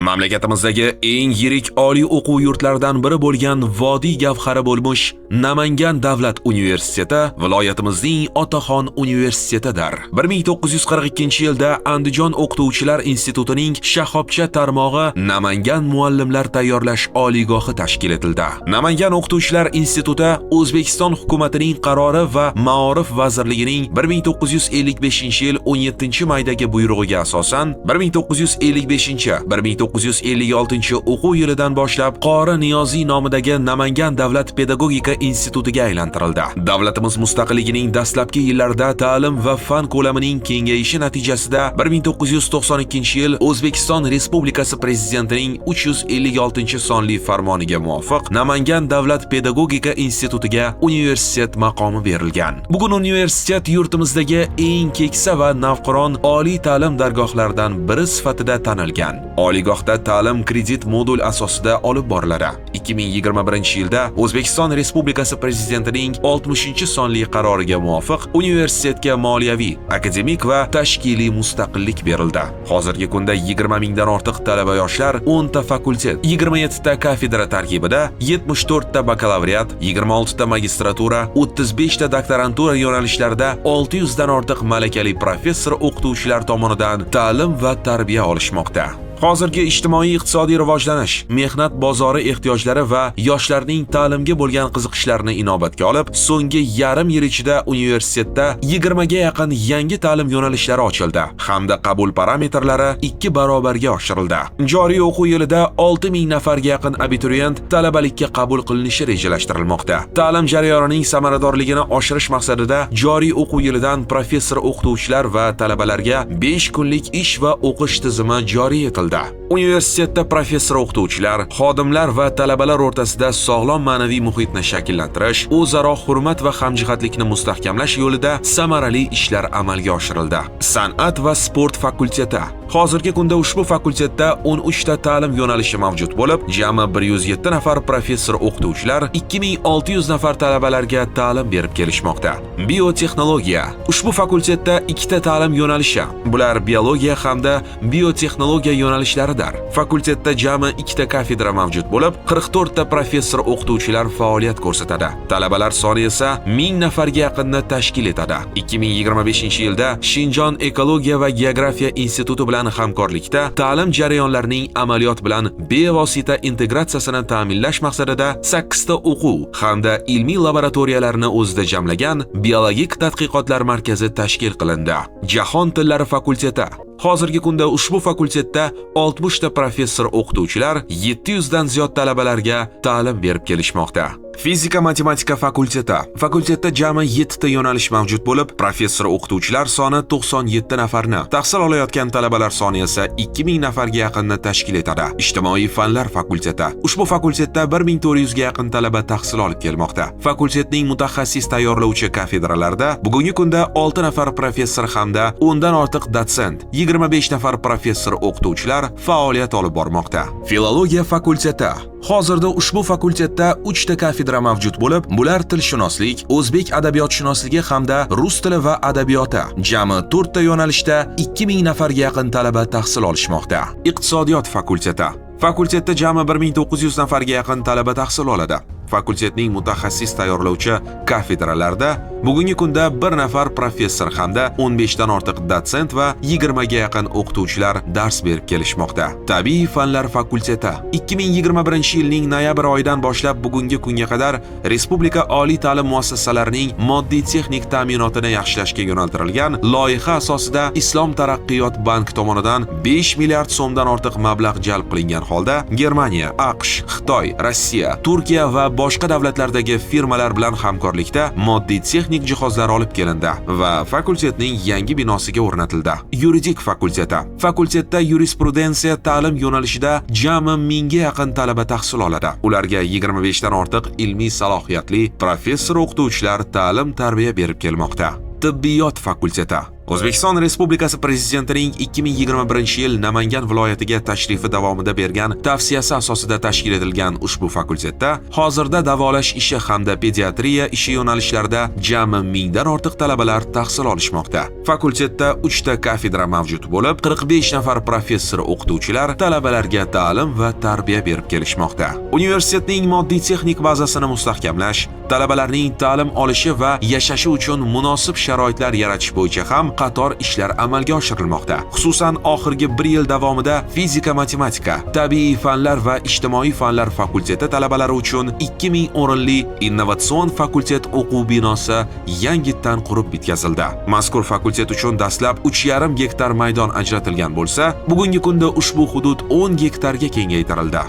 Mamlakatimizdagi eng yirik oliy o'quv yurtlaridan biri bo'lgan Vodiy gavhari bo'lmish Namangan davlat universiteti viloyatimizning otaxon universitetidir. 1942-yilda Andijon o'qituvchilar institutining shoxobcha tarmog'i Namangan muallimlar tayyorlash oliygohi tashkil etildi. Namangan o'qituvchilar instituti O'zbekiston hukumatining qarori va Maorif vazirligining 1955-yil 17-maydagi buyrug'iga asosan 1956 o'quv yilidan boshlab Qori Niyoziy nomidagi Namangan davlat pedagogika institutiga aylantirildi. Davlatimiz mustaqilligining dastlabki yillarida ta'lim va fan ko'lamining kengayishi natijasida 1992-yil O'zbekiston Respublikasi prezidentining 356-sonli farmoniga muvofiq Namangan davlat pedagogika institutiga universitet maqomi berilgan. Bugun universitet yurtimizdagi eng keksa va navqiron oliy ta'lim dargohlaridan biri sifatida tanilgan. Oliygohda ta'lim kredit modul asosida olib boriladi. 2021-yilda O'zbekiston Respublikasi prezidentining 60-sonli qaroriga muvofiq universitetga moliyaviy, akademik va tashkiliy mustaqillik berildi. Hozirgi kunda 20 mingdan ortiq talaba yoshlar, 10 ta fakultet, 27 ta kafedra tarkibida 74 ta bakalavriat, 26 ta magistratura, 35 ta doktorantura yo'nalishlarida 600 dan ortiq malakali professor o'qituvchilar tomonidan ta'lim va tarbiya olishmoqda. Hozirgi ijtimoiy-iqtisodiy rivojlanish, mehnat bozori ehtiyojlari va yoshlarning ta'limga bo'lgan qiziqishlarini inobatga olib, so'nggi yarim yil ichida universitetda 20 ga yaqin yangi ta'lim yo'nalishlari ochildi hamda qabul parametrlari 2 barobarga oshirildi. Joriy o'quv yilida 6000 nafarga yaqin abituriyent talabalikka qabul qilinishi rejalashtirilmoqda. Ta'lim jarayonining samaradorligini oshirish maqsadida joriy o'quv yilidan professor o'qituvchilar va talabalarga 5 kunlik ish va o'qish tizimi joriy etildi. Universitetda professor o'qituvchilar, xodimlar va talabalar o'rtasida sog'lom ma'naviy muhitni shakllantirish, o'zaro hurmat va hamjihatlikni mustahkamlash yo'lida samarali ishlar amalga oshirildi. San'at va sport fakulteti. Hozirgi kunda ushbu fakultetda 13 ta ta'lim yo'nalishi mavjud bo'lib, jami 107 nafar professor o'qituvchilar 2600 nafar talabalarga ta'lim berib kelishmoqda. Biotexnologiya. Ushbu fakultetda 2 ta ta'lim yo'nalishi, bular biologiya hamda biotexnologiya yo'nalishlaridir. Fakultetda jami 2 ta kafedra mavjud bo'lib, 44 ta professor o'qituvchilar faoliyat ko'rsatadi. Talabalar soni esa 1000 nafarga yaqinni tashkil etadi. 2025-yilda Shinjon ekologiya va geografiya instituti bilan hamkorlikda ta'lim jarayonlarining amaliyot bilan bevosita integratsiyasini ta'minlash maqsadida 8 ta o'quv hamda ilmiy laboratoriyalarni o'zida jamlagan biologik tadqiqotlar markazi tashkil qilindi. Jahon tillari fakulteti. Hozirgi kunda ushbu fakultetda 60 ta professor o'qituvchilar 700 dan ziyod talabalarga ta'lim berib kelishmoqda. Fizika matematika fakulteti. Fakultetda jami 7 ta yo'nalish mavjud bo'lib, professor o'qituvchilar soni 97 nafarni, tahsil olayotgan talabalar soni esa 2000 nafarga yaqinni tashkil etadi. Ijtimoiy fanlar fakulteti. Ushbu fakultetda 1400 ga yaqin talaba tahsil olib kelmoqda. Fakultetning mutaxassis tayyorlovchi kafedralarida bugungi kunda 6 nafar professor hamda 10 dan ortiq dotsent, 25 nafar professor o'qituvchilar faoliyat olib bormoqda. Filologiya fakulteti. Hozirda ushbu fakultetda 3 ta kafedra mavjud bo'lib, bular tilshunoslik, o'zbek adabiyotshunosligi hamda rus tili va adabiyoti. Jami 4 ta yo'nalishda 2000 nafarga yaqin talaba tahsil olishmoqda. Iqtisodiyot fakulteti. Fakultetda jami 1900 nafarga yaqin talaba tahsil oladi. Fakultetning mutaxassis tayyorlovchi kafedralarida bugungi kunda 1 nafar professor hamda 15 dan ortiq dotsent va 20 ga yaqin o'qituvchilar dars berib kelishmoqda. Tabiiy fanlar fakulteti. 2021-yilning noyabr oyidan boshlab bugungi kunga qadar respublika oliy ta'lim muassasalarining moddiy texnik ta'minotini yaxshilashga yo'naltirilgan loyiha asosida Islom taraqqiyot banki tomonidan 5 milliard so'mdan ortiq mablag' jalb qilingan holda Germaniya, AQSh, Xitoy, Rossiya, Turkiya va boshqa davlatlardagi firmalar bilan hamkorlikda moddiy texnik jihozlar olib kelindi va fakultetning yangi binosiga o'rnatildi. Yuridik fakulteti. Fakultetda yurisprudensiya ta'lim yo'nalishida jami 1000 ga yaqin talaba tahsil oladi. Ularga 25 dan ortiq ilmiy salohiyatli professor o'qituvchilar ta'lim tarbiya berib kelmoqda. Tibbiyot fakulteti. O'zbekiston Respublikasi Prezidentining 2021-yil Namangan viloyatiga tashrifi davomida bergan tavsiyasi asosida tashkil etilgan ushbu fakultetda hozirda davolash ishi hamda pediatriya ishi yo'nalishlarida jami 1000 dan ortiq talabalar tahsil olishmoqda. Fakultetda 3 ta kafedra mavjud bo'lib, 45 nafar professor o'qituvchilar talabalarga ta'lim va tarbiya berib kelishmoqda. Universitetning moddiy-texnik bazasini mustahkamlash, talabalarning ta'lim olishi va yashashi uchun munosib sharoitlar yaratish bo'yicha ham qator ishlar amalga oshirilmoqda. Xususan, oxirgi 1 yil davomida fizika, matematika, tabiiy fanlar va ijtimoiy fanlar fakulteti talabalari uchun 2000 o'rinli innovatsion fakultet o'quv binosi yangitdan qurib bitkazildi. Mazkur fakultet uchun dastlab 3,5 gektar maydon ajratilgan bo'lsa, bugungi kunda ushbu hudud 10 gektarga kengaytirildi.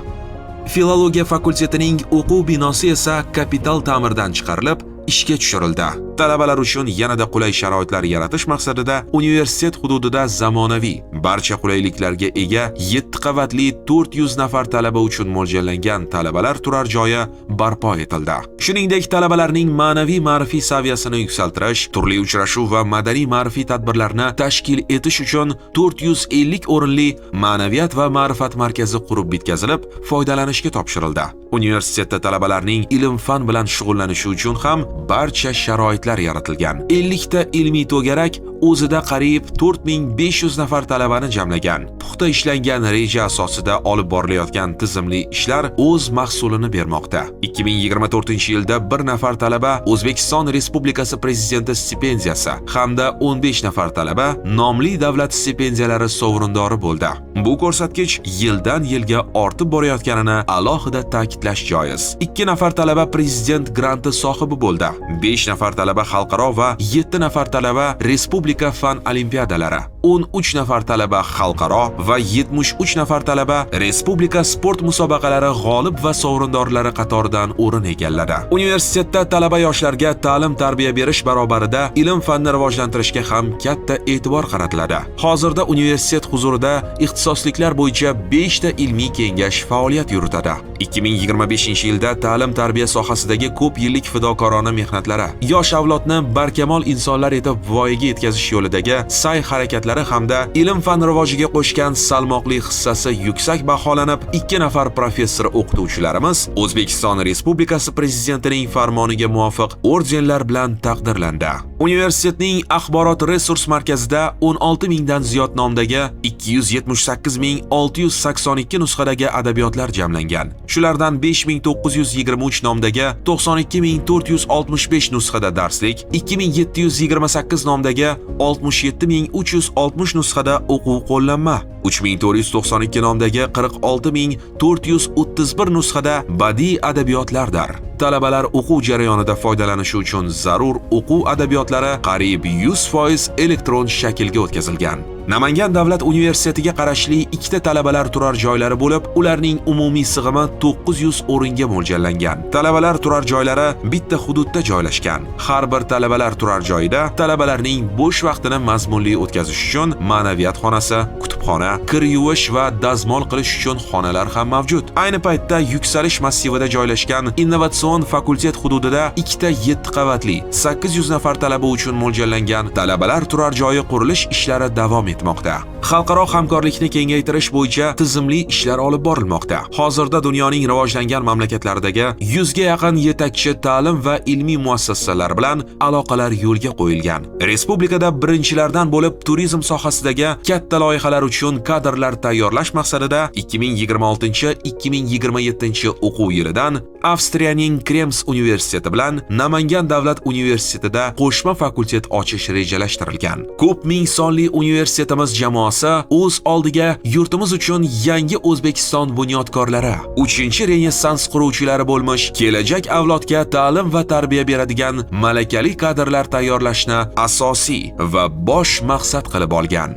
Filologiya fakultetining o'quv binosi esa kapital ta'mirdan chiqarilib, ishga tushirildi. Talabalar uchun yanada qulay sharoitlar yaratish maqsadida universitet hududida zamonaviy, barcha qulayliklarga ega 7 qavatli 400 nafar talaba uchun mo'ljallangan talabalar turar joyi barpo etildi. Shuningdek, talabalarning ma'naviy ma'rifiy saviyasini yuksaltirish, turli uchrashuv va madaniy ma'rifiy tadbirlarni tashkil etish uchun 450 o'rinli ma'naviyat va ma'rifat markazi qurib bitkazilib, foydalanishga topshirildi. Universitetda talabalarning ilm-fan bilan shug'ullanishi uchun ham barcha sharoitlar yaratilgan. 50 ta ilmiy to'garak o'zida qariyb 4500 nafar talabani jamlagan. Puxta ishlangan reja asosida olib borilayotgan tizimli ishlar o'z mahsulini bermoqda. 2024-yilda 1 nafar talaba O'zbekiston Respublikasi Prezidenti stipendiyasi hamda 15 nafar talaba nomli davlat stipendiyalari sovrindori bo'ldi. Bu ko'rsatkich yildan yilga ortib borayotganini alohida ta'kidlash joiz. 2 nafar talaba prezident granti sohibi bo'ldi. 5 nafar talaba xalqaro va 7 nafar talaba respublika fan olimpiadalari, 13 nafar talaba xalqaro va 73 nafar talaba respublika sport musobaqalari g'olib va sovrindorlari qatoridan o'rin egalladi. Universitetda talaba yoshlarga ta'lim-tarbiya berish barobarida ilm-fanni rivojlantirishga ham katta e'tibor qaratiladi. Hozirda universitet huzurida ixtisosliklar bo'yicha 5 ta ilmiy kengash faoliyat yuritadi. 2025-yilda ta'lim-tarbiya sohasidagi ko'p yillik fidokorona mehnatlari, yosh avlodni barkamol insonlar etib voyaga yetkazish yo'lidagi sa'y-harakatlari hamda ilm-fan rivojiga qo'shgan salmoqli hissasi yuksak baholanib, 2 nafar professor o'qituvchilarimiz O'zbekiston Respublikasi Prezidentining farmoniga muvofiq ordenlar bilan taqdirlandi. Universitetning axborot resurs markazida 16000 dan ziyod nomdagi 278682 nusxadagi adabiyotlar jamlangan. Shulardan 5923 nomdagi 92465 nusxada darslik, 2728 nomdagi 67360 nusxada o'quv qo'llanma, 3492 nomdagi 46431 nusxada badiiy adabiyotlardir. Talabalar o'quv jarayonida foydalanishi uchun zarur o'quv adabiyotlari qariyb 100% elektron shaklga o'tkazilgan. Namangan davlat universitetiga qarashli 2 ta talabalar turar joylari bo'lib, ularning umumiy sig'imi 900 o'ringa mo'ljallangan. Talabalar turar joylari bitta hududda joylashgan. Har bir talabalar turar joyida talabalarning bo'sh vaqtini mazmunli o'tkazish uchun ma'naviyat xonasi, kutubxona, kir yuvish va dazmol qilish uchun xonalar ham mavjud. Ayni paytda yuksalish massivida joylashgan innovatsion fakultet hududida 2 ta 7 qavatli 800 nafar talaba uchun mo'ljallangan talabalar turar joyi qurilish ishlari davom etmoqda. Xalqaro hamkorlikni kengaytirish bo'yicha tizimli ishlar olib borilmoqda. Hozirda dunyoning rivojlangan mamlakatlaridagi 100 ga yaqin yetakchi ta'lim va ilmiy muassasalar bilan aloqalar yo'lga qo'yilgan. Respublikada birinchilardan bo'lib turizm sohasidagi katta loyihalar uchun kadrlar tayyorlash maqsadida 2026-2027 o'quv yilidan Avstriyaning Krems universiteti bilan Namangan davlat universitetida qo'shma fakultet ochish rejalashtirilgan. Ko'p ming sonli universitetimiz jamoasi o'z oldiga yurtimiz uchun yangi O'zbekiston bunyodkorlari, 3-renessans quruvchilari bo'lmish kelajak avlodga ta'lim va tarbiya beradigan malakali kadrlar tayyorlashni asosiy va bosh maqsad qilib olgan.